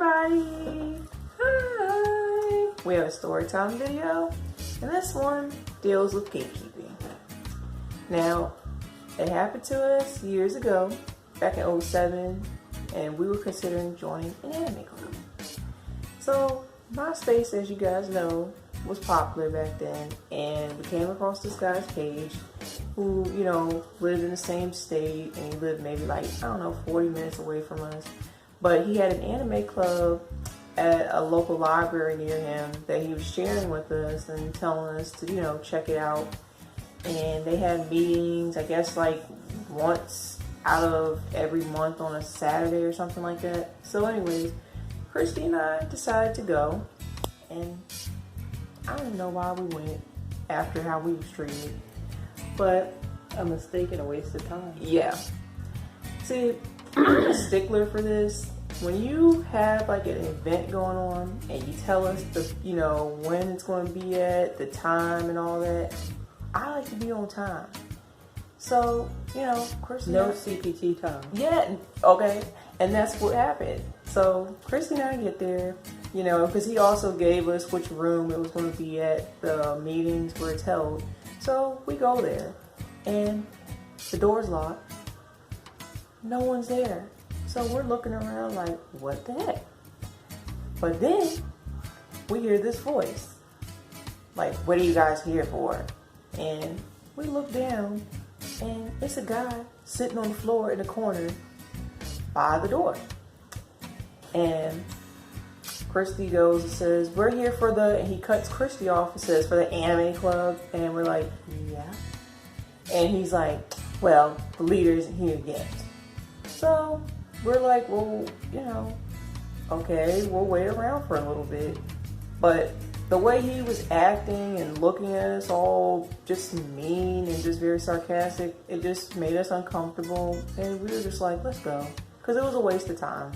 everybody! Hi! We have a story time video, and this one deals with gatekeeping. Now, it happened to us years ago, back in 2007, and we were considering joining an anime club. So, MySpace, as you guys know, was popular back then, and we came across this guy's page who, lived in the same state, and he lived maybe 40 minutes away from us. But he had an anime club at a local library near him that he was sharing with us and telling us to, check it out. And they had meetings, I guess once out of every month on a Saturday or something like that. So anyways, Christy and I decided to go, and I don't know why we went after how we was treated, but a mistake and a waste of time. Yeah. See, I'm a stickler for this. When you have an event going on and you tell us when it's going to be at, the time and all that, I like to be on time. So, Christy. No CPT time. Yeah, okay. And that's what happened. So, Christy and I get there, because he also gave us which room it was going to be at, the meetings where it's held. So, we go there, and the door's locked. No one's there. So, we're looking around like, what the heck? But then, we hear this voice. What are you guys here for? And we look down, and it's a guy sitting on the floor in the corner by the door. And Christy goes and says, we're here for and he cuts Christy off and says, for the anime club. And we're like, yeah. And he's like, well, the leader isn't here yet. So we're like, well, okay, we'll wait around for a little bit. But the way he was acting and looking at us all just mean and just very sarcastic, it just made us uncomfortable. And we were just like, let's go. Because it was a waste of time.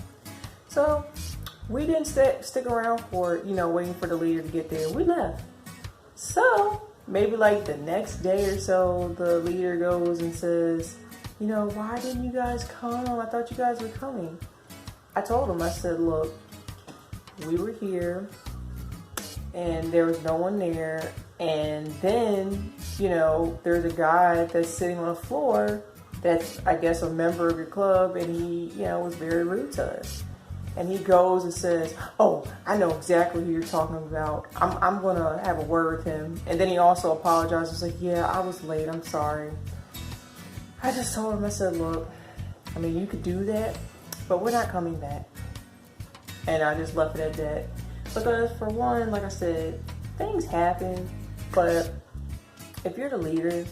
So we didn't stick around for, waiting for the leader to get there. We left. So maybe the next day or so, the leader goes and says, why didn't you guys come? I thought you guys were coming. I told him, I said, look, we were here and there was no one there. And then, there's a guy that's sitting on the floor that's, I guess, a member of your club, and he, was very rude to us. And he goes and says, oh, I know exactly who you're talking about. I'm going to have a word with him. And then he also apologized. He's like, yeah, I was late. I'm sorry. I just told him, I said, look, you could do that, but we're not coming back. And I just left it at that. Because for one, like I said, things happen, but if you're the leader,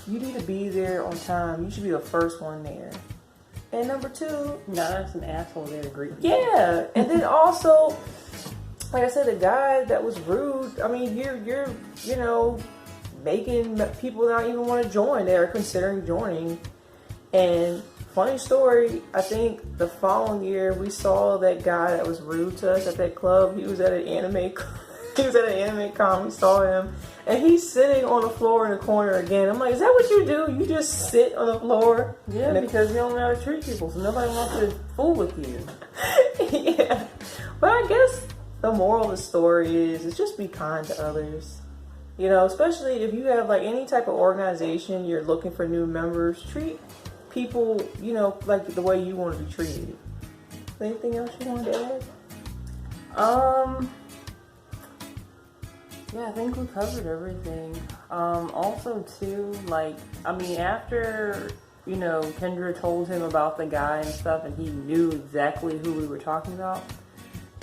you need to be there on time. You should be the first one there. And number two, no, that's an asshole there to greet you. Yeah, and then also, like I said, the guy that was rude. You're making people not even want to join. They're considering joining. And funny story, I think the following year we saw that guy that was rude to us at that club. He was at an anime. He was at an anime con. We saw him. And he's sitting on the floor in the corner again. I'm like, is that what you do? You just sit on the floor? Yeah, because you don't know how to treat people, so nobody wants to fool with you. Yeah. But I guess the moral of the story is just be kind to others. Especially if you have any type of organization, you're looking for new members, treat people, the way you want to be treated. Anything else you want to add? Yeah, I think we covered everything. Also, too, after, Kendra told him about the guy and stuff, and he knew exactly who we were talking about,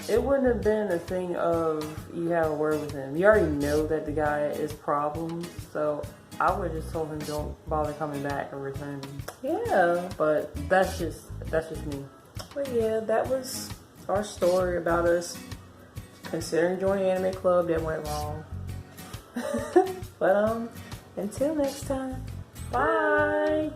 it wouldn't have been a thing of you have a word with him. You already know that the guy is problems, so I would have just told him don't bother coming back or returning. Yeah. But that's just me. But yeah, that was our story about us considering joining an anime club that went wrong. But until next time, bye.